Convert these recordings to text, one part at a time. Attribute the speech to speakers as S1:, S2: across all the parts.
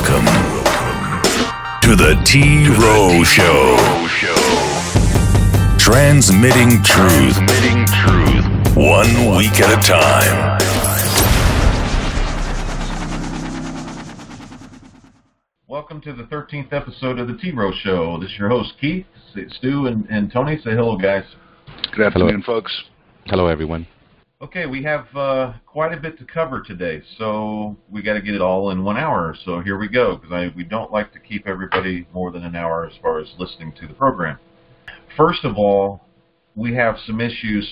S1: Welcome to the T-roh Show. Transmitting truth one week at a time.
S2: Welcome to the 13th episode of the T-roh Show. This is your host, Keith, Stu, and Tony. Say hello, guys.
S3: Good afternoon, folks.
S4: Hello, everyone.
S2: Okay, we have quite a bit to cover today, so we got to get it all in 1 hour. So here we go, because we don't like to keep everybody more than an hour as far as listening to the program. First of all, we have some issues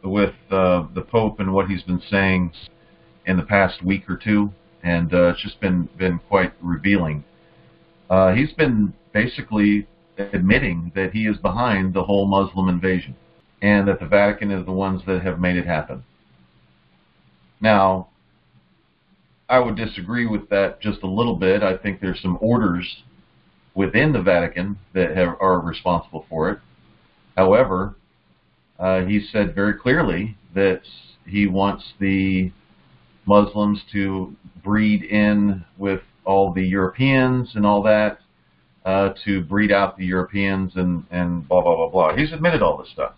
S2: with the Pope and what he's been saying in the past week or two, and it's just been quite revealing. He's been basically admitting that he is behind the whole Muslim invasion, and that the Vatican is the ones that have made it happen. Now, I would disagree with that just a little bit. I think there's some orders within the Vatican that are responsible for it. However, he said very clearly that he wants the Muslims to breed in with all the Europeans and all that, to breed out the Europeans and blah, blah, blah, blah. He's admitted all this stuff.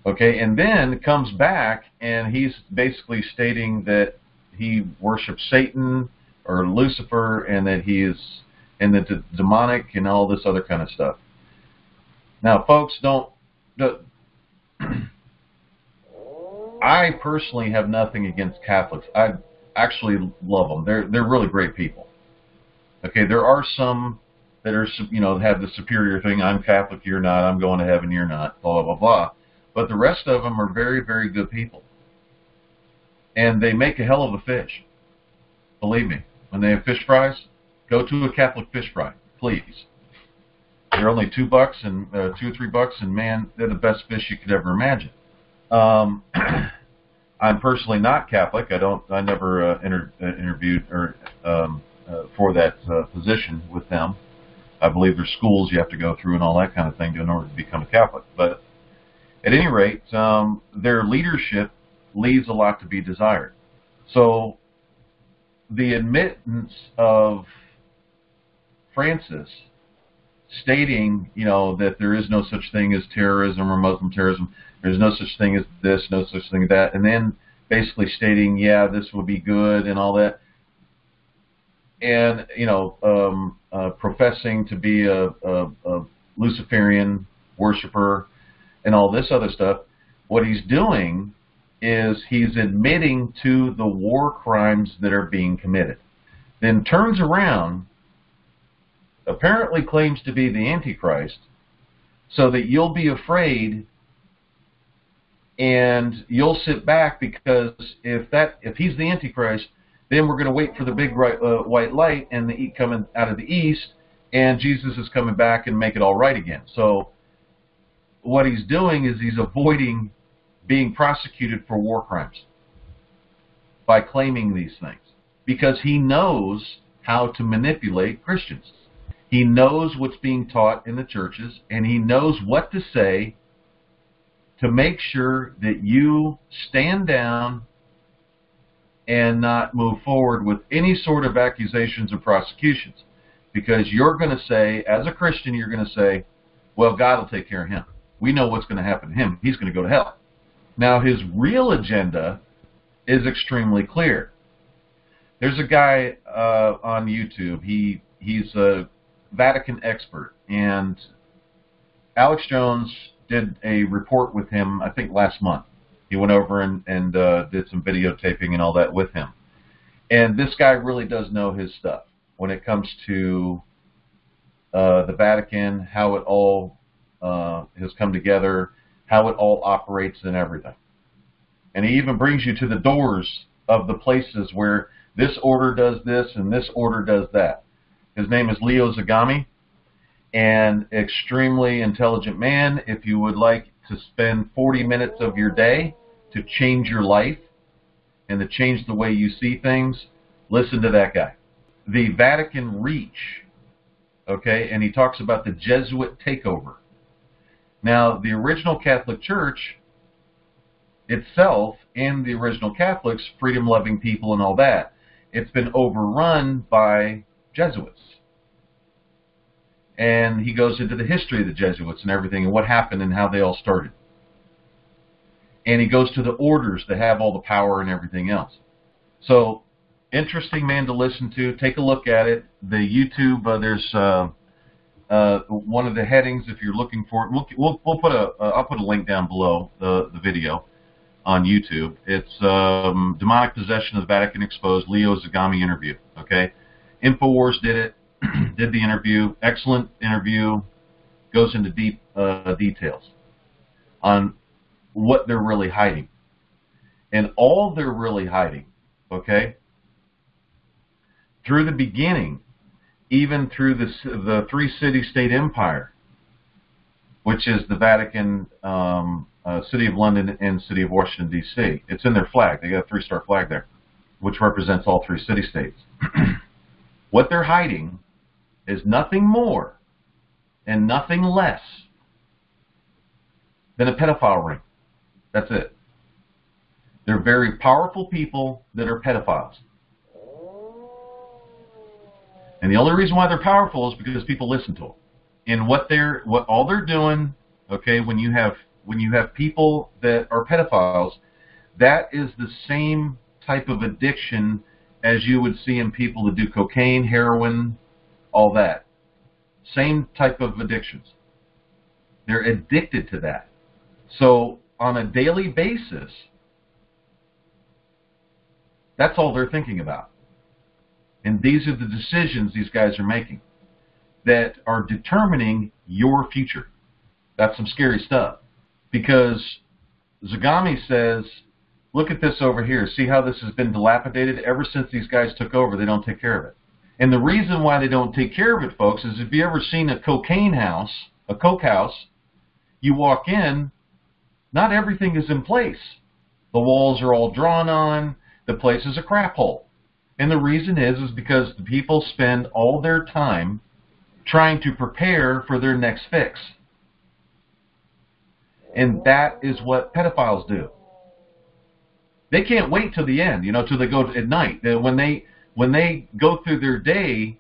S2: Okay, and then comes back and he's basically stating that he worships Satan or Lucifer, and that he is in the demonic and all this other kind of stuff. Now, folks, I personally have nothing against Catholics. I actually love them. They're really great people. Okay, there are some that are, have the superior thing. I'm Catholic, you're not. I'm going to heaven, you're not. Blah, blah, blah. But the rest of them are very, very good people. And they make a hell of a fish. Believe me. When they have fish fries, go to a Catholic fish fry, please. They're only $2 and $2 or $3, and man, they're the best fish you could ever imagine. I'm personally not Catholic. I never interviewed or for that position with them. I believe there's schools you have to go through and all that kind of thing in order to become a Catholic. But at any rate, their leadership leaves a lot to be desired. So the admittance of Francis stating, that there is no such thing as terrorism or Muslim terrorism, there's no such thing as this, no such thing as that, and then basically stating, yeah, this will be good and all that, and professing to be a Luciferian worshiper and all this other stuff. What he's doing is he's admitting to the war crimes that are being committed. Then turns around, apparently claims to be the Antichrist, so that you'll be afraid and you'll sit back, because if he's the Antichrist, then we're going to wait for the big white light and the coming out of the east, and Jesus is coming back and make it all right again. So what he's doing is he's avoiding being prosecuted for war crimes by claiming these things, because he knows how to manipulate Christians. He knows what's being taught in the churches, and he knows what to say to make sure that you stand down and not move forward with any sort of accusations or prosecutions. Because you're going to say, as a Christian, you're going to say, well, God will take care of him. We know what's going to happen to him. He's going to go to hell. Now, his real agenda is extremely clear. There's a guy on YouTube. He's a Vatican expert, and Alex Jones did a report with him, I think, last month. He went over and did some videotaping and all that with him. And this guy really does know his stuff when it comes to the Vatican, how it all has come together, how it all operates and everything. And he even brings you to the doors of the places where this order does this and this order does that. His name is Leo Zagami, and extremely intelligent man. If you would like to spend 40 minutes of your day to change your life and to change the way you see things, listen to that guy. The Vatican Reach, okay, and he talks about the Jesuit takeover. Now, the original Catholic Church itself and the original Catholics, freedom-loving people and all that, it's been overrun by Jesuits. And he goes into the history of the Jesuits and everything and what happened and how they all started. And he goes to the orders that have all the power and everything else. So, interesting man to listen to. Take a look at it. The YouTube, there's one of the headings if you're looking for it. I'll put a link down below the video on YouTube. It's Demonic Possession of the Vatican Exposed, Leo Zagami interview. Okay, InfoWars did it, did the interview. Excellent interview. Goes into deep details on what they're really hiding. And all they're really hiding, okay, through the beginning, even through the three city-state empire, which is the Vatican, City of London, and City of Washington, D.C. It's in their flag. They got a three-star flag there, which represents all three city-states. What they're hiding is nothing more and nothing less than a pedophile ring. That's it. They're very powerful people that are pedophiles. And the only reason why they're powerful is because people listen to them. And what all they're doing, okay, when you have people that are pedophiles, that is the same type of addiction as you would see in people that do cocaine, heroin, all that. Same type of addictions. They're addicted to that. So on a daily basis, that's all they're thinking about. And these are the decisions these guys are making that are determining your future. That's some scary stuff. Because Zagami says, look at this over here. See how this has been dilapidated? Ever since these guys took over, they don't take care of it. And the reason why they don't take care of it, folks, is if you ever seen a cocaine house, a coke house, you walk in, not everything is in place. The walls are all drawn on. The place is a crap hole. And the reason is because the people spend all their time trying to prepare for their next fix. And that is what pedophiles do. They can't wait till the end, till they go at night. When they go through their day,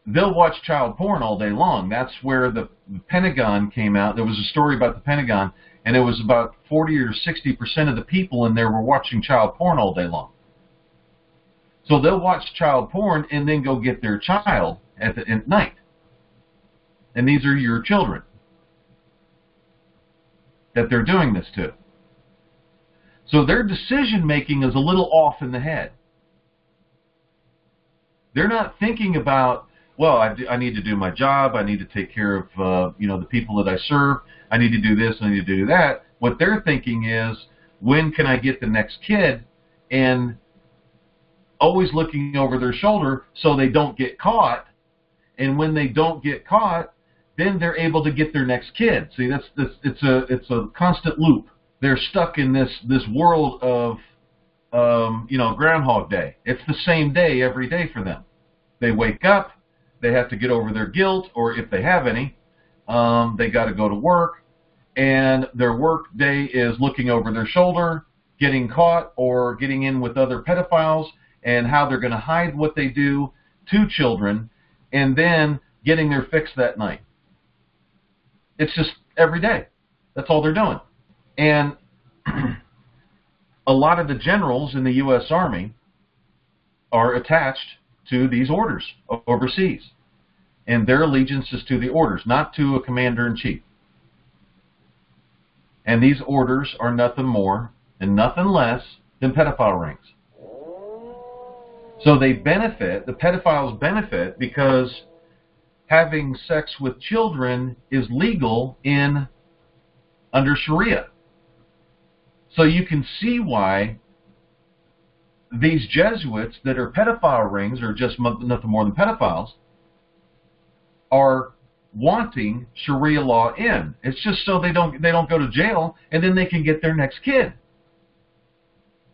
S2: they'll watch child porn all day long. That's where the Pentagon came out. There was a story about the Pentagon, and it was about 40 or 60% of the people in there were watching child porn all day long. So they'll watch child porn and then go get their child at night. And these are your children that they're doing this to. So their decision-making is a little off in the head. They're not thinking about, well, I need to do my job. I need to take care of the people that I serve. I need to do this. I need to do that. What they're thinking is, when can I get the next kid? And always looking over their shoulder so they don't get caught. And when they don't get caught, then they're able to get their next kid. See, it's a constant loop. They're stuck in this world of Groundhog Day. It's the same day every day for them. They wake up, they have to get over their guilt, or if they have any, they got to go to work, and their work day is looking over their shoulder, getting caught, or getting in with other pedophiles, and how they're going to hide what they do to children, and then getting their fix that night. It's just every day. That's all they're doing. And a lot of the generals in the U.S. Army are attached to these orders overseas. And their allegiance is to the orders, not to a commander-in-chief. And these orders are nothing more and nothing less than pedophile rings. So they benefit, the pedophiles benefit, because having sex with children is legal under Sharia. So you can see why these Jesuits that are pedophile rings, or just nothing more than pedophiles, are wanting Sharia law in. It's just so they don't go to jail, and then they can get their next kid,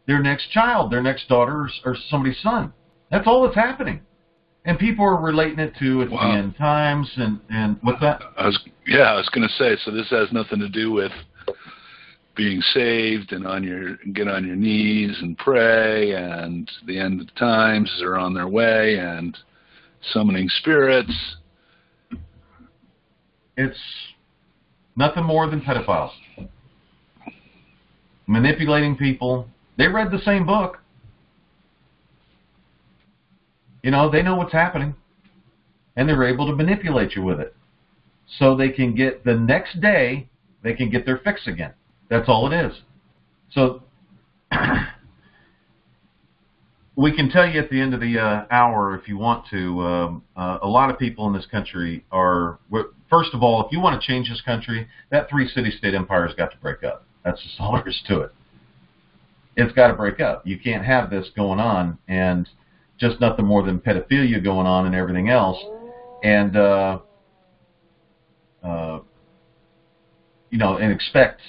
S2: their next child, their next daughter, or somebody's son. That's all that's happening. And people are relating it to it's the end times, and what's that?
S3: I was going to say, so this has nothing to do with being saved and get on your knees and pray, and the end of the times are on their way, and summoning spirits.
S2: It's nothing more than pedophiles. Manipulating people. They read the same book. You know, they know what's happening. And they're able to manipulate you with it. So they can get, the next day, they can get their fix again. That's all it is. So, we can tell you at the end of the hour, if you want to, a lot of people in this country are, first of all, if you want to change this country, that 3-city-state empire has got to break up. That's just all there is to it. It's got to break up. You can't have this going on and just nothing more than pedophilia going on and everything else. And, you know, and expect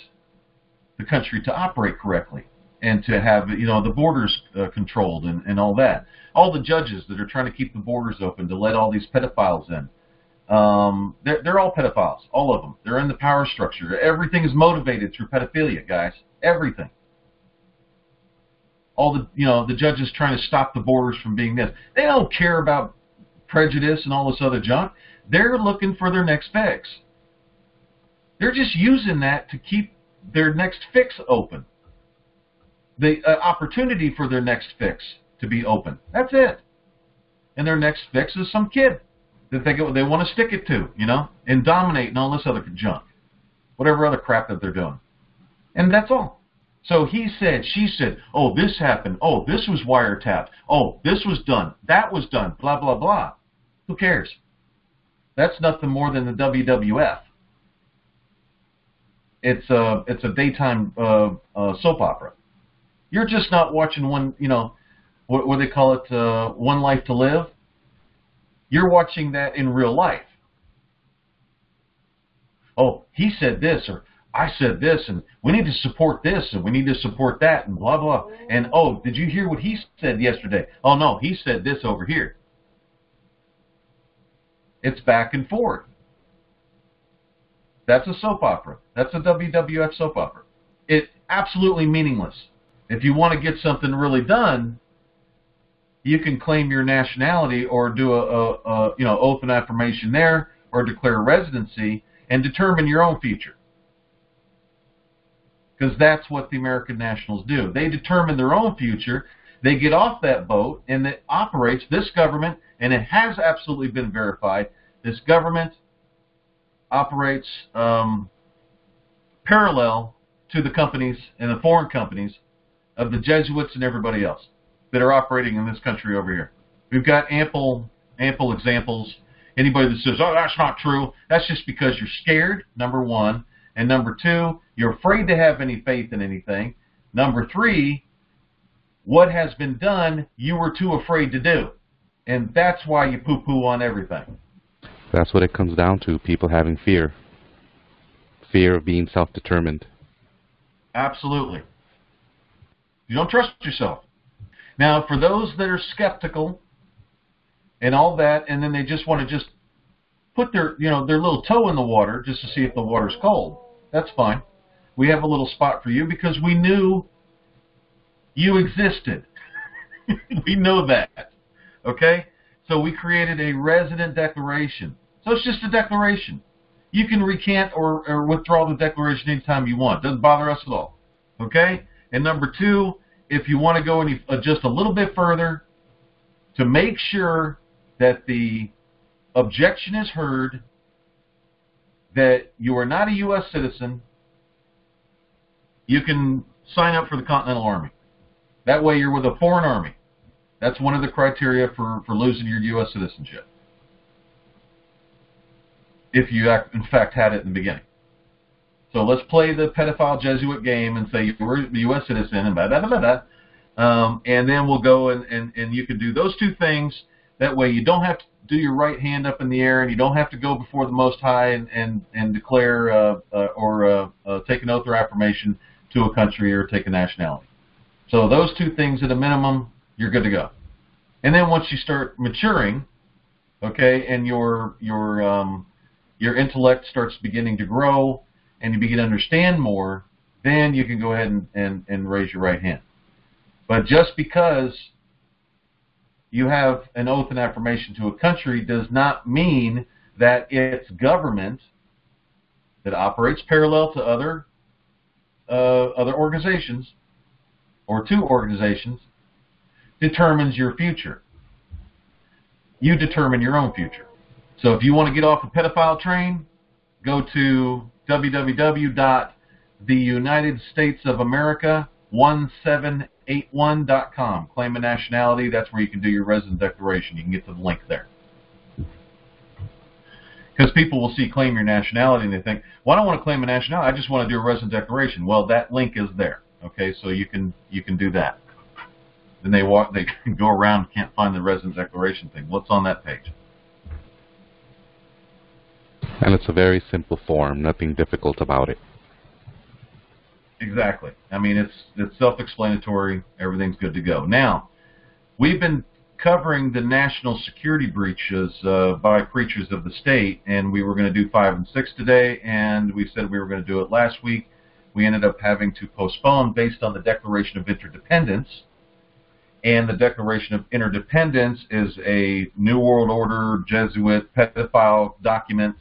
S2: the country to operate correctly and to have, you know, the borders controlled and all that. All the judges that are trying to keep the borders open to let all these pedophiles in, they're all pedophiles, all of them. They're in the power structure. Everything is motivated through pedophilia, guys. Everything. All the, you know, the judges trying to stop the borders from being this. They don't care about prejudice and all this other junk. They're looking for their next fix. They're just using that to keep their next fix open. The opportunity for their next fix to be open. That's it. And their next fix is some kid that they want to stick it to, you know, and dominate and all this other junk. Whatever other crap that they're doing. And that's all. So he said, she said, oh, this happened. Oh, this was wiretapped. Oh, this was done. That was done. Blah, blah, blah. Who cares? That's nothing more than the WWF. It's a daytime soap opera. You're just not watching one, you know, what they call it, One Life to Live. You're watching that in real life. Oh, he said this, or I said this, and we need to support this, and we need to support that, and blah, blah. And, oh, did you hear what he said yesterday? Oh, no, he said this over here. It's back and forth. That's a soap opera. That's a WWF soap opera. It's absolutely meaningless. If you want to get something really done, you can claim your nationality or do a you know, oath and affirmation there, or declare residency and determine your own future. Because that's what the American nationals do. They determine their own future. They get off that boat, and it operates, this government, and it has absolutely been verified, this government operates parallel to the companies and the foreign companies of the Jesuits and everybody else that are operating in this country over here. We've got ample examples. Anybody that says, oh, that's not true, that's just because you're scared, number one. And number two, you're afraid to have any faith in anything. Number three, what has been done, you were too afraid to do. And that's why you poo-poo on everything.
S4: That's what it comes down to, people having fear. Fear of being self-determined.
S2: Absolutely. You don't trust yourself. Now, for those that are skeptical and all that, and then they just want to just put their, you know, their little toe in the water just to see if the water's cold, that's fine. We have a little spot for you because we knew you existed. We know that. Okay? So we created a resident declaration. So it's just a declaration. You can recant or withdraw the declaration anytime you want. Doesn't bother us at all. Okay? And number two, if you want to go any, just a little bit further to make sure that the objection is heard, that you are not a U.S. citizen, you can sign up for the Continental Army. That way you're with a foreign army. That's one of the criteria for losing your U.S. citizenship. If you, in fact, had it in the beginning. So let's play the pedophile Jesuit game and say you're a U.S. citizen and blah, blah, blah, blah, blah. And then we'll go and you can do those two things. That way you don't have to do your right hand up in the air, and you don't have to go before the Most High and declare or take an oath or affirmation to a country or take a nationality. So those two things at a minimum, you're good to go. And then once you start maturing, okay, and your intellect starts beginning to grow, and you begin to understand more, then you can go ahead and raise your right hand. But just because you have an oath and affirmation to a country does not mean that its government that operates parallel to other organizations or to organizations determines your future. You determine your own future. So if you want to get off the pedophile train, go to www.theunitedstatesofamerica1781.com. Claim a nationality. That's where you can do your resident declaration. You can get to the link there. Because people will see claim your nationality and they think, well, I don't want to claim a nationality. I just want to do a resident declaration. Well, that link is there. Okay, so you can do that. Then they go around, can't find the resident declaration thing. What's on that page?
S4: And it's a very simple form, nothing difficult about it.
S2: Exactly. I mean, it's self-explanatory. Everything's good to go. Now, we've been covering the national security breaches by preachers of the state, and we were going to do 5 and 6 today, and we said we were going to do it last week. We ended up having to postpone based on the Declaration of Interdependence. And the Declaration of Interdependence is a New World Order, Jesuit, pedophile document,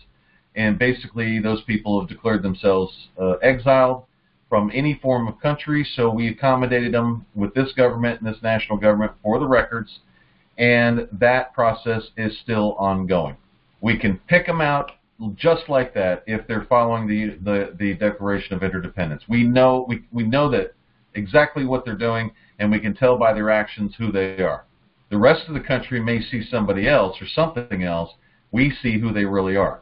S2: and basically those people have declared themselves exiled from any form of country, so we accommodated them with this government and this national government for the records, and that process is still ongoing. We can pick them out just like that if they're following the Declaration of Interdependence. We know that exactly what they're doing, and we can tell by their actions who they are. The rest of the country may see somebody else or something else. We see who they really are.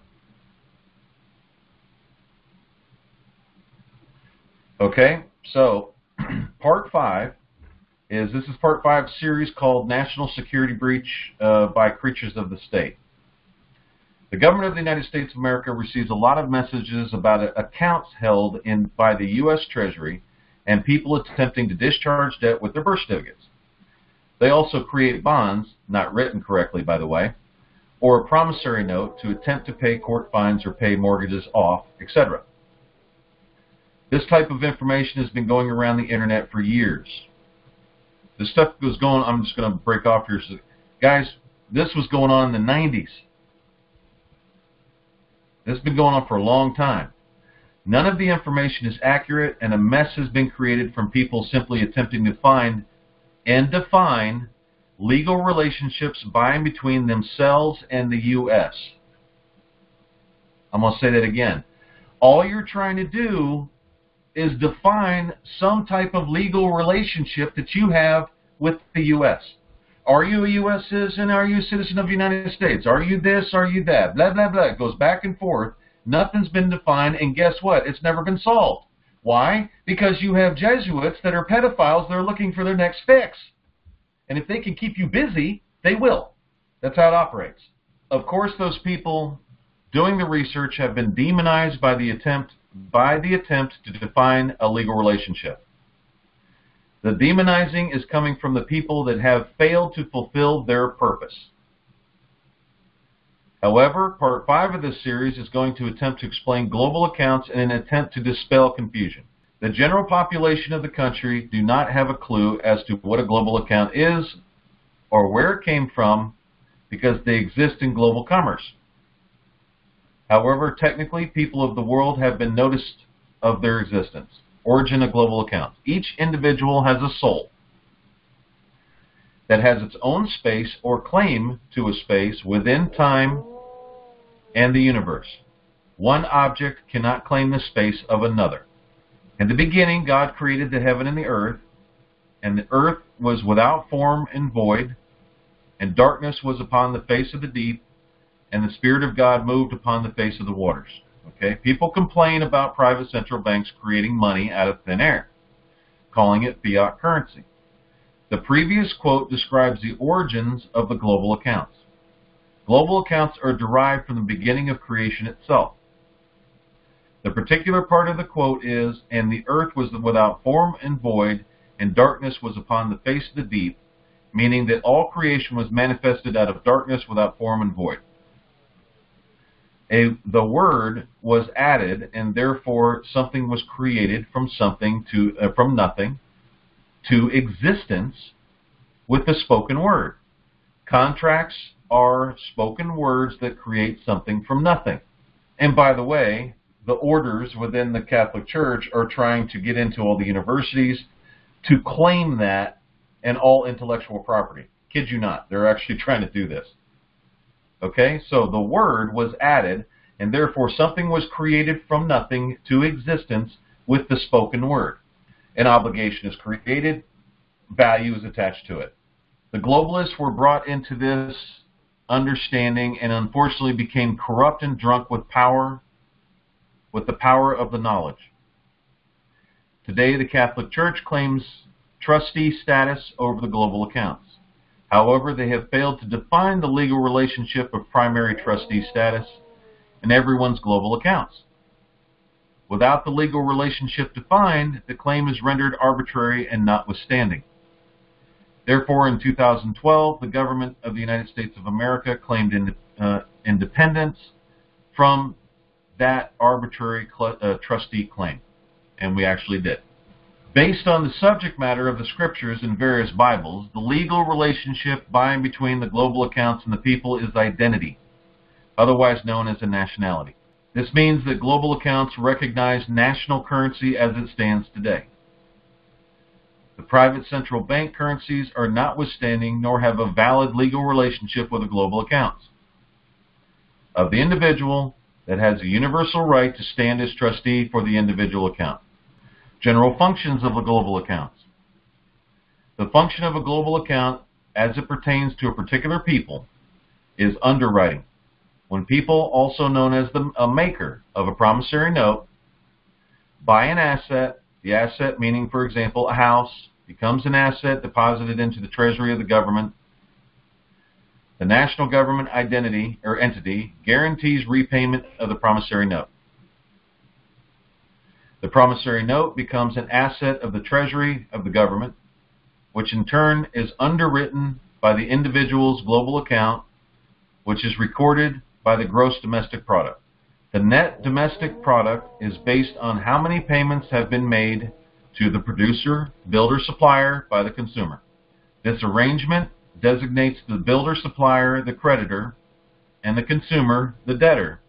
S2: Okay, so part 5 is part 5 series called National Security Breach by Creatures of the State. The government of the United States of America receives a lot of messages about accounts held by the U.S. Treasury and people attempting to discharge debt with their birth certificates. They also create bonds, not written correctly by the way, or a promissory note to attempt to pay court fines or pay mortgages off, etc. This type of information has been going around the internet for years. This stuff was going on, I'm just going to break off here. Guys, this was going on in the 90s. This has been going on for a long time. None of the information is accurate, and a mess has been created from people simply attempting to find and define legal relationships by and between themselves and the U.S. I'm going to say that again. All you're trying to do is define some type of legal relationship that you have with the U.S. Are you a U.S. citizen? Are you a citizen of the United States? Are you this? Are you that? Blah, blah, blah. It goes back and forth. Nothing's been defined, and guess what? It's never been solved. Why? Because you have Jesuits that are pedophiles that are looking for their next fix. And if they can keep you busy, they will. That's how it operates. Of course, those people doing the research have been demonized by the attempt to define a legal relationship. The demonizing is coming from the people that have failed to fulfill their purpose. However, part 5 of this series is going to attempt to explain global accounts in an attempt to dispel confusion. The general population of the country do not have a clue as to what a global account is or where it came from because they exist in global commerce. However, technically, people of the world have been noticed of their existence. Origin of global accounts. Each individual has a soul that has its own space or claim to a space within time and the universe. One object cannot claim the space of another. In the beginning, God created the heaven and the earth was without form and void, and darkness was upon the face of the deep, and the Spirit of God moved upon the face of the waters. Okay? People complain about private central banks creating money out of thin air, calling it fiat currency. The previous quote describes the origins of the global accounts. Global accounts are derived from the beginning of creation itself. The particular part of the quote is, and the earth was without form and void, and darkness was upon the face of the deep, meaning that all creation was manifested out of darkness without form and void. The word was added, and therefore something was created from something to from nothing to existence with the spoken word. Contracts are spoken words that create something from nothing. And by the way, the orders within the Catholic Church are trying to get into all the universities to claim that and all intellectual property. Kid you not, they're actually trying to do this. Okay, so the word was added, and therefore something was created from nothing to existence with the spoken word. An obligation is created, value is attached to it. The globalists were brought into this understanding and unfortunately became corrupt and drunk with power, with the power of the knowledge. Today, the Catholic Church claims trustee status over the global accounts. However, they have failed to define the legal relationship of primary trustee status in everyone's global accounts. Without the legal relationship defined, the claim is rendered arbitrary and notwithstanding. Therefore, in 2012, the government of the United States of America claimed independence from that arbitrary trustee claim, and we actually did. Based on the subject matter of the scriptures in various Bibles, the legal relationship by and between the global accounts and the people is identity, otherwise known as a nationality. This means that global accounts recognize national currency as it stands today. The private central bank currencies are notwithstanding nor have a valid legal relationship with the global accounts of the individual that has a universal right to stand as trustee for the individual account. General functions of the global accounts. The function of a global account as it pertains to a particular people is underwriting. When people, also known as a maker of a promissory note, buy an asset, the asset meaning, for example, a house, becomes an asset deposited into the treasury of the government. The national government identity or entity guarantees repayment of the promissory note. The promissory note becomes an asset of the treasury of the government, which in turn is underwritten by the individual's global account, which is recorded by the gross domestic product. The net domestic product is based on how many payments have been made to the producer, builder, supplier by the consumer. This arrangement designates the builder, supplier, the creditor, and the consumer, the debtor.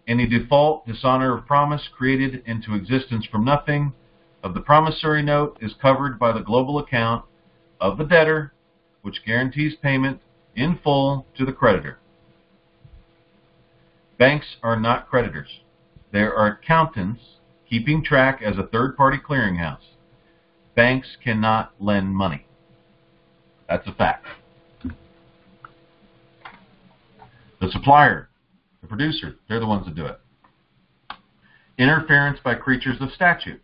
S2: Any default, dishonor of promise created into existence from nothing of the promissory note is covered by the global account of the debtor, which guarantees payment in full to the creditor. Banks are not creditors. They are accountants keeping track as a third-party clearinghouse. Banks cannot lend money. That's a fact. The supplier, the producer, they're the ones that do it. Interference by creatures of statute.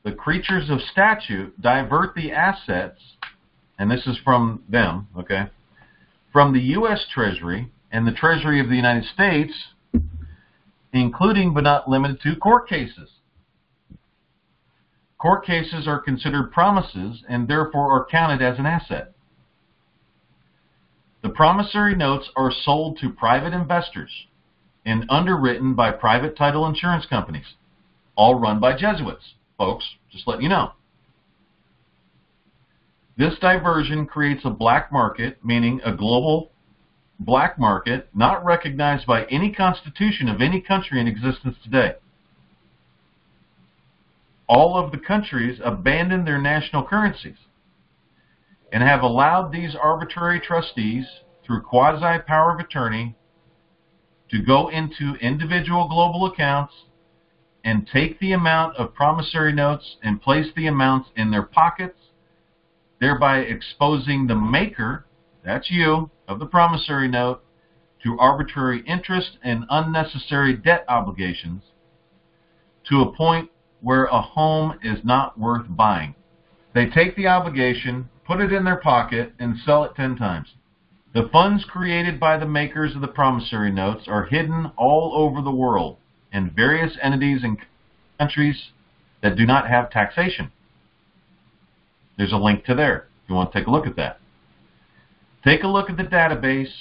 S2: The creatures of statute divert the assets, and this is from them, okay, from the U.S. Treasury and the Treasury of the United States, including but not limited to court cases. Court cases are considered promises and therefore are counted as an asset. The promissory notes are sold to private investors and underwritten by private title insurance companies, all run by Jesuits, folks, just letting you know. This diversion creates a black market, meaning a global black market not recognized by any constitution of any country in existence today. All of the countries abandon their national currencies and have allowed these arbitrary trustees through quasi-power of attorney to go into individual global accounts and take the amount of promissory notes and place the amounts in their pockets, thereby exposing the maker, that's you, of the promissory note, to arbitrary interest and unnecessary debt obligations to a point where a home is not worth buying. They take the obligation, put it in their pocket, and sell it 10 times. The funds created by the makers of the promissory notes are hidden all over the world in various entities and countries that do not have taxation. There's a link to there if you want to take a look at that. Take a look at the database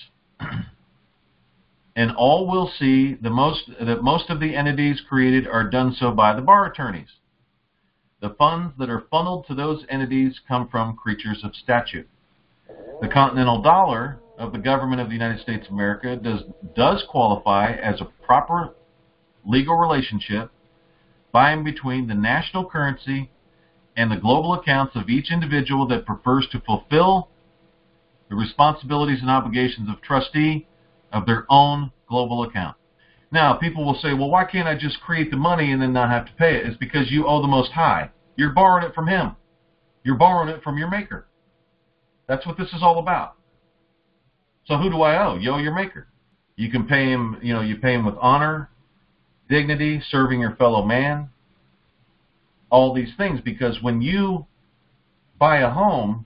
S2: and all will see that most of the entities created are done so by the bar attorneys. The funds that are funneled to those entities come from creatures of statute. The continental dollar of the government of the United States of America does qualify as a proper legal relationship by and between the national currency and the global accounts of each individual that prefers to fulfill the responsibilities and obligations of trustee of their own global account. Now, people will say, well, why can't I just create the money and then not have to pay it? It's because you owe the Most High. You're borrowing it from Him. You're borrowing it from your Maker. That's what this is all about. So who do I owe? You owe your Maker. You can pay Him, you pay Him with honor, dignity, serving your fellow man, all these things, because when you buy a home,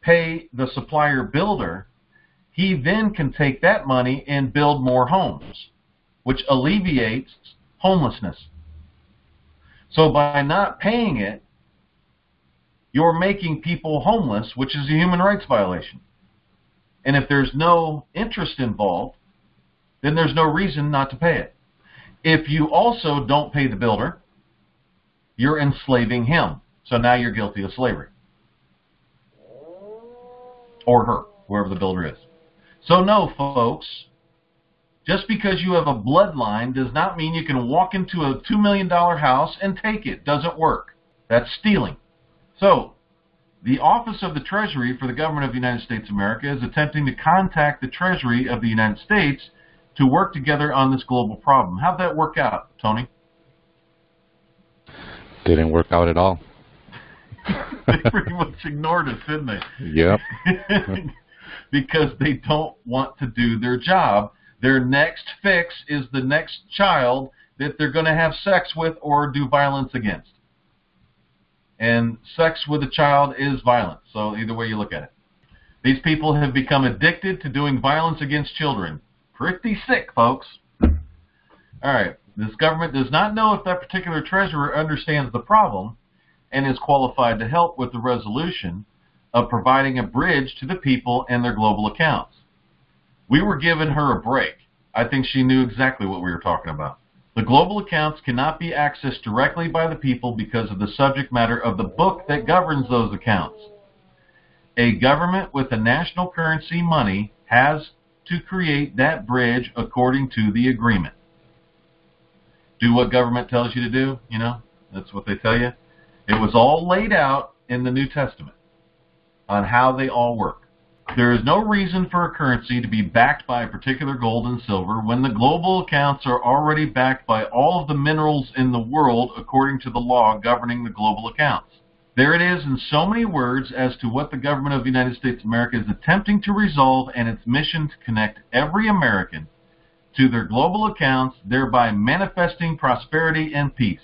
S2: pay the supplier builder, he then can take that money and build more homes, which alleviates homelessness. So by not paying it, you're making people homeless, which is a human rights violation. And if there's no interest involved, then there's no reason not to pay it. If you also don't pay the builder, you're enslaving him. So now you're guilty of slavery. Or her, whoever the builder is. So no, folks, just because you have a bloodline does not mean you can walk into a $2 million house and take it. Doesn't work. That's stealing. So, the Office of the Treasury for the Government of the United States of America is attempting to contact the Treasury of the United States to work together on this global problem. How'd that work out, Tony?
S4: Didn't work out at all.
S2: They pretty much ignored us, didn't they?
S4: Yep.
S2: Because they don't want to do their job. Their next fix is the next child that they're going to have sex with or do violence against. And sex with a child is violence, so either way you look at it. These people have become addicted to doing violence against children. Pretty sick, folks. All right. This government does not know if that particular treasurer understands the problem and is qualified to help with the resolution of providing a bridge to the people and their global accounts. We were giving her a break. I think she knew exactly what we were talking about. The global accounts cannot be accessed directly by the people because of the subject matter of the book that governs those accounts. A government with a national currency money has to create that bridge according to the agreement. Do what government tells you to do, that's what they tell you. It was all laid out in the New Testament on how they all work. There is no reason for a currency to be backed by a particular gold and silver when the global accounts are already backed by all of the minerals in the world according to the law governing the global accounts. There it is in so many words as to what the government of the United States of America is attempting to resolve and its mission to connect every American to their global accounts, thereby manifesting prosperity and peace.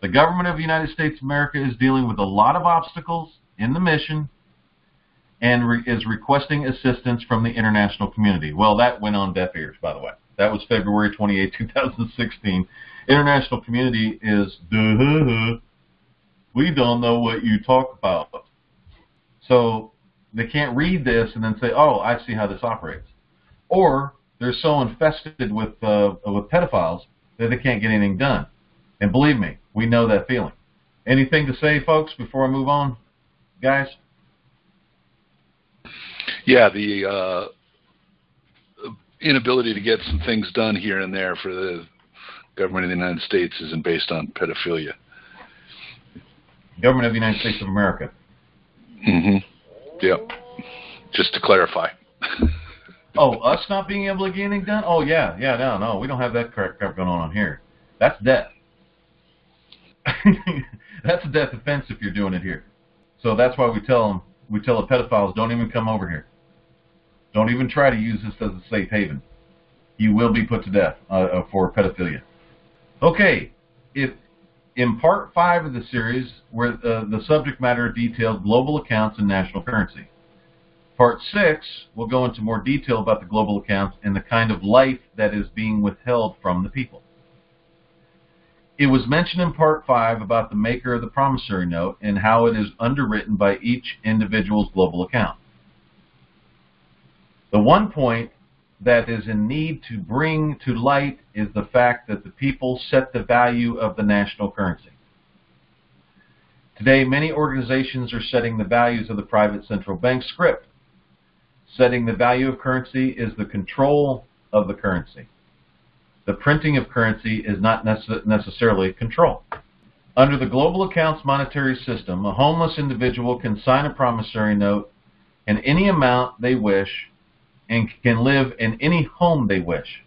S2: The government of the United States of America is dealing with a lot of obstacles in the mission and is requesting assistance from the international community. Well, that went on deaf ears, by the way. That was February 28, 2016. International community is, we don't know what you talk about. So they can't read this and then say, oh, I see how this operates. Or they're so infested with pedophiles that they can't get anything done. And believe me, we know that feeling. Anything to say, folks, before I move on, guys?
S3: Yeah, the inability to get some things done here and there for the government of the United States isn't based on pedophilia.
S2: Government of the United States of America.
S3: Mm-hmm. Yep. Just to clarify.
S2: Oh, us not being able to get anything done? Oh, yeah, no, we don't have that crap going on here. That's death. That's a death offense if you're doing it here. So that's why we tell the pedophiles, don't even come over here. Don't even try to use this as a safe haven. You will be put to death for pedophilia. Okay, in part 5 of the series, where the subject matter detailed global accounts and national currency. Part 6 will go into more detail about the global accounts and the kind of life that is being withheld from the people. It was mentioned in Part 5 about the maker of the promissory note and how it is underwritten by each individual's global account. The one point that is in need to bring to light is the fact that the people set the value of the national currency. Today, many organizations are setting the values of the private central bank script. Setting the value of currency is the control of the currency. The printing of currency is not necessarily control. Under the global accounts monetary system, a homeless individual can sign a promissory note in any amount they wish and can live in any home they wish.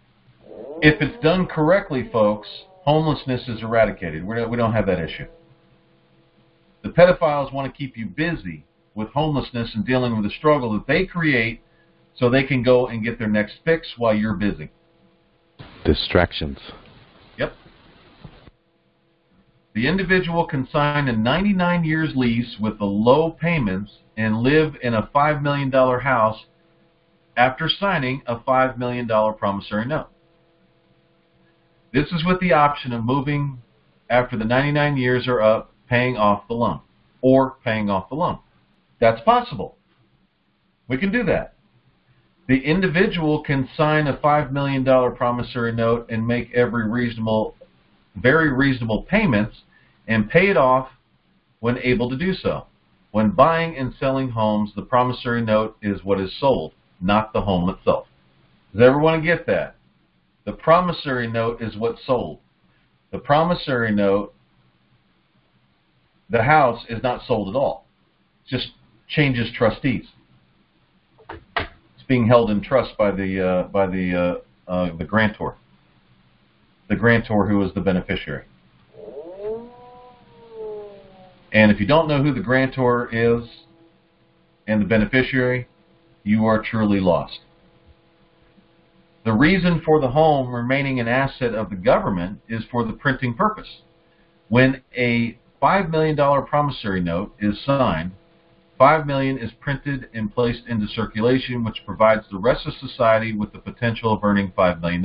S2: If it's done correctly, folks, homelessness is eradicated. We don't have that issue. The pedophiles want to keep you busy with homelessness and dealing with the struggle that they create so they can go and get their next fix while you're busy.
S4: Distractions.
S2: Yep. The individual can sign a 99 years lease with the low payments and live in a $5 million house after signing a $5 million promissory note. This is with the option of moving after the 99 years are up, paying off the loan, or paying off the loan. That's possible. We can do that. The individual can sign a $5 million promissory note and make very reasonable payments and pay it off when able to do so. When buying and selling homes, the promissory note is what is sold, not the home itself. Does everyone get that? The promissory note is what's sold. The promissory note, the house, is not sold at all. It just changes trustees. It's being held in trust by the grantor. The grantor who is the beneficiary. And if you don't know who the grantor is and the beneficiary, you are truly lost. The reason for the home remaining an asset of the government is for the printing purpose. When a $5 million promissory note is signed, $5 million is printed and placed into circulation, which provides the rest of society with the potential of earning $5 million.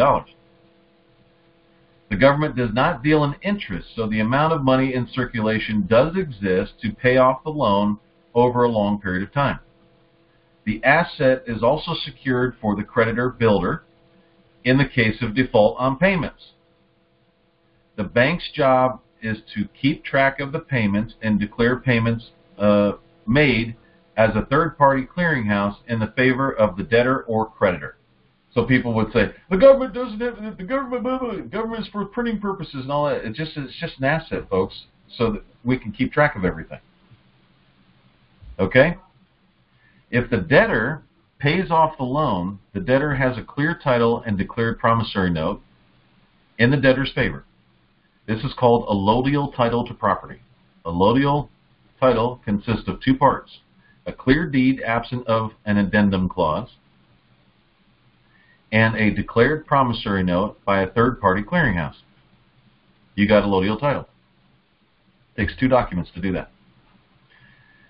S2: The government does not deal in interest, so the amount of money in circulation does exist to pay off the loan over a long period of time. The asset is also secured for the creditor-builder in the case of default on payments. The bank's job is to keep track of the payments and declare payments made as a third-party clearinghouse in the favor of the debtor or creditor. So people would say, the government doesn't have, the government is for printing purposes and all that. It's just an asset, folks, so that we can keep track of everything. Okay? If the debtor pays off the loan, the debtor has a clear title and declared promissory note in the debtor's favor. This is called a allodial title to property. A allodial title consists of two parts: a clear deed absent of an addendum clause, and a declared promissory note by a third-party clearinghouse. You got a allodial title. It takes two documents to do that.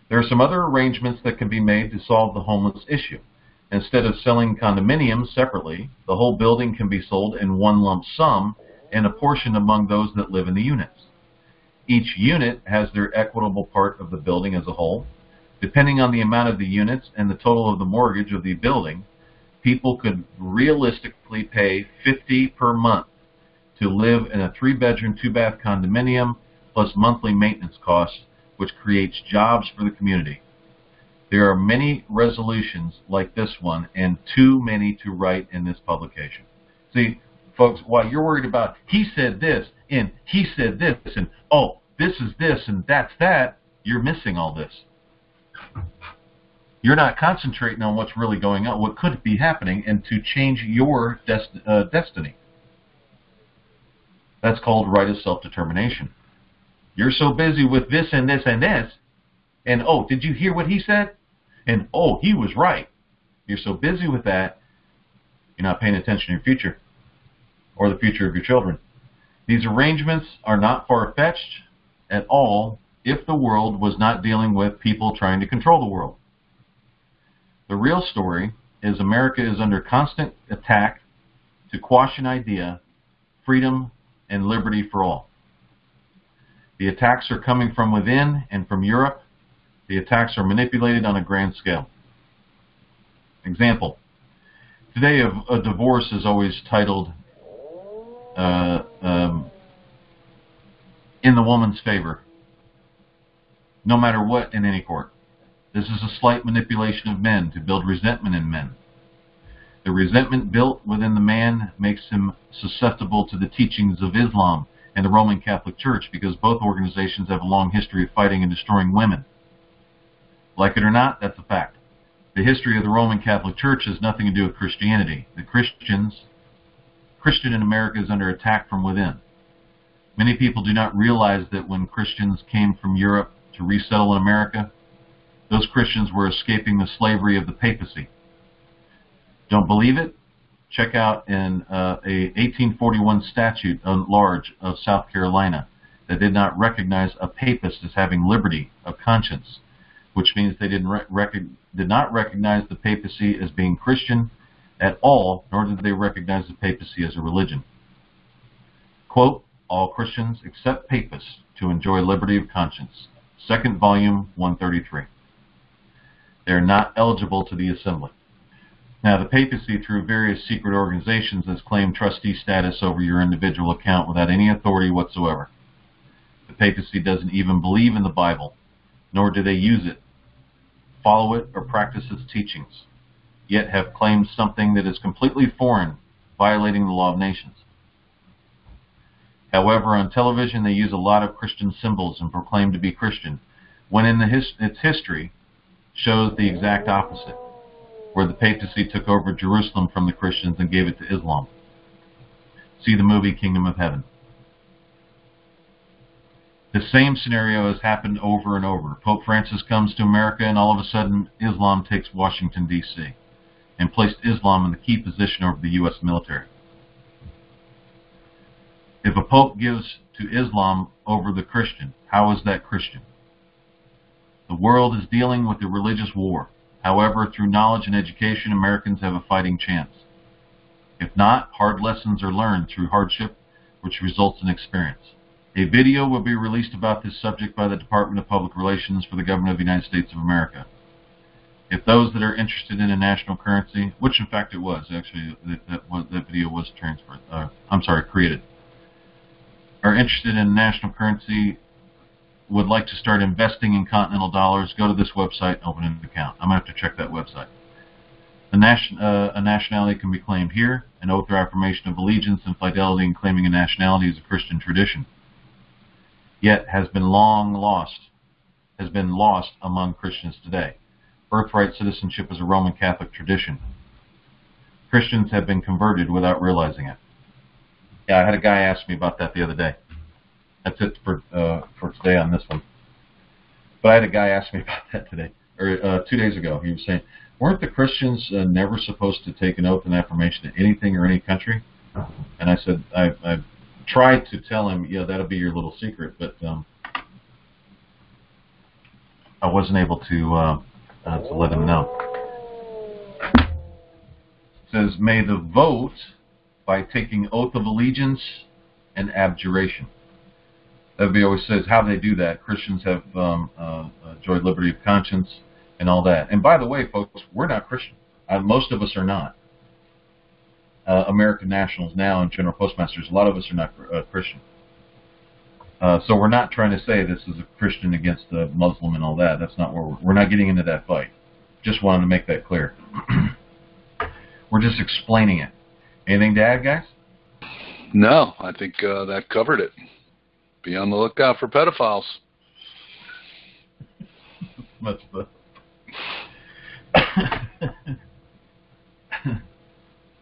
S2: There are some other arrangements that can be made to solve the homeless issue. Instead of selling condominiums separately, the whole building can be sold in one lump sum and apportioned among those that live in the units. Each unit has their equitable part of the building as a whole. Depending on the amount of the units and the total of the mortgage of the building, people could realistically pay $50 per month to live in a 3-bedroom, 2-bath condominium plus monthly maintenance costs, which creates jobs for the community. There are many resolutions like this one and too many to write in this publication. See, folks, while you're worried about he said this and he said this and oh, this is this and that's that, you're missing all this. You're not concentrating on what's really going on, what could be happening, and to change your destiny. That's called right of self-determination. You're so busy with this and this and this, and oh, did you hear what he said? And oh, he was right. You're so busy with that, you're not paying attention to your future or the future of your children. These arrangements are not far-fetched at all if the world was not dealing with people trying to control the world. The real story is America is under constant attack to quash an idea, freedom and liberty for all. The attacks are coming from within and from Europe. The attacks are manipulated on a grand scale. Example, Today, a divorce is always titled in the woman's favor, no matter what, in any court. This is a slight manipulation of men to build resentment in men. The resentment built within the man makes him susceptible to the teachings of Islam and the Roman Catholic Church, because both organizations have a long history of fighting and destroying women. Like it or not, that's a fact. The history of the Roman Catholic Church has nothing to do with Christianity. The Christian in America is under attack from within. Many people do not realize that when Christians came from Europe to resettle in America, those Christians were escaping the slavery of the papacy. Don't believe it? Check out in a 1841 statute at large of South Carolina that did not recognize a papist as having liberty of conscience, which means they did not recognize the papacy as being Christian at all, nor did they recognize the papacy as a religion. Quote, all Christians except papists to enjoy liberty of conscience. Second volume, 133. They are not eligible to the assembly. Now, the papacy, through various secret organizations, has claimed trustee status over your individual account without any authority whatsoever. The papacy doesn't even believe in the Bible, nor do they use it, follow it, or practice its teachings, yet have claimed something that is completely foreign, violating the law of nations. However, on television they use a lot of Christian symbols and proclaim to be Christian, when in its history shows the exact opposite, where the papacy took over Jerusalem from the Christians and gave it to Islam. See the movie Kingdom of Heaven. The same scenario has happened over and over. Pope Francis comes to America and all of a sudden Islam takes Washington, D.C. and placed Islam in the key position over the U.S. military. If a pope gives to Islam over the Christian, how is that Christian? The world is dealing with a religious war. However, through knowledge and education, Americans have a fighting chance. If not, hard lessons are learned through hardship, which results in experience. A video will be released about this subject by the Department of Public Relations for the Government of the United States of America. If those that are interested in a national currency, which in fact it was, actually, that video was created, are interested in national currency, would like to start investing in continental dollars, go to this website and open an account. I'm going to have to check that website. A nationality can be claimed here. An oath or affirmation of allegiance and fidelity in claiming a nationality is a Christian tradition, yet has been lost among Christians today. Birthright citizenship is a Roman Catholic tradition. Christians have been converted without realizing it. Yeah, I had a guy ask me about that the other day. That's it for today on this one. But I had a guy ask me about that today, or 2 days ago. He was saying, weren't the Christians never supposed to take an oath and affirmation to anything or any country? And I said, I tried to tell him, yeah, that'll be your little secret, but I wasn't able to let him know. It says, may the vote by taking oath of allegiance and abjuration. Everybody always says how they do that. Christians have enjoyed liberty of conscience and all that. And by the way, folks, we're not Christian. Most of us are not. American nationals now and general postmasters, a lot of us are not Christian. So we're not trying to say this is a Christian against a Muslim and all that. That's not where we're not getting into that fight. Just wanted to make that clear. We're just explaining it. Anything to add, guys?
S3: No, I think that covered it. Be on the lookout for pedophiles.
S2: Much fun.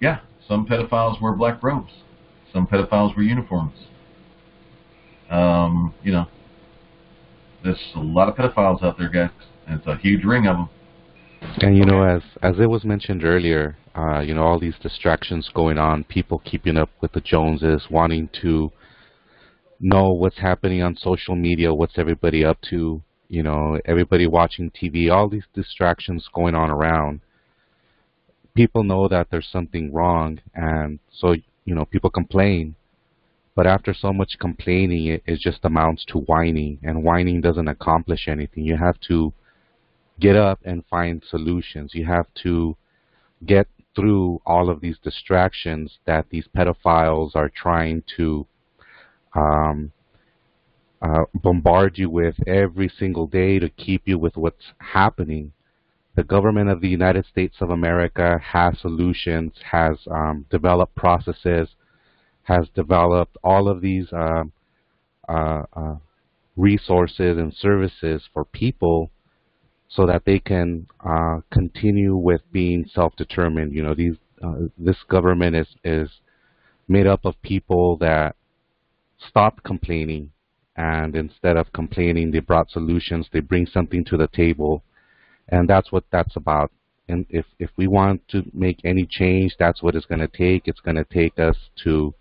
S2: Yeah, some pedophiles wear black robes. Some pedophiles wear uniforms. There's a lot of pedophiles out there, guys. And it's a huge ring of them.
S4: And as it was mentioned earlier, all these distractions going on, people keeping up with the Joneses, wanting to know what's happening on social media, what's everybody up to, everybody watching TV, all these distractions going on around. People know that there's something wrong, and so, people complain. But after so much complaining, it just amounts to whining, and whining doesn't accomplish anything. You have to get up and find solutions. You have to get through all of these distractions that these pedophiles are trying to bombard you with every single day to keep you with what's happening. The government of the United States of America has solutions, has developed processes, has developed all of these resources and services for people so that they can continue with being self-determined. You know, this government is made up of people that stopped complaining, and instead of complaining, they brought solutions. They bring something to the table, and that's what that's about. And if we want to make any change, that's what it's going to take. It's going to take us to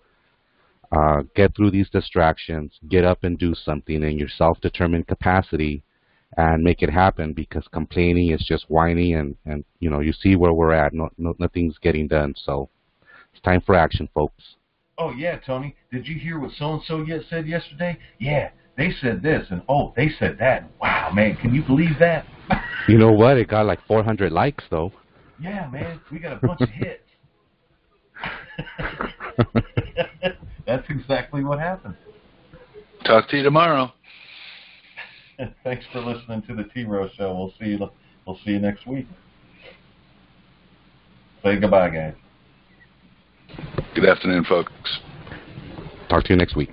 S4: get through these distractions, get up and do something in your self-determined capacity, and make it happen, because complaining is just whining, and you know, you see where we're at. Nothing's getting done. So it's time for action, folks.
S2: Oh, yeah, Tony, did you hear what so-and-so said yesterday? Yeah, they said this, and oh, they said that. Wow, man, can you believe that?
S4: You know what? It got like 400 likes, though.
S2: Yeah, man, we got a bunch of hits. That's exactly what happened.
S3: Talk to you tomorrow.
S2: Thanks for listening to the T-roh Show. We'll see you next week. Say goodbye, guys.
S3: Good afternoon, folks.
S4: Talk to you next week.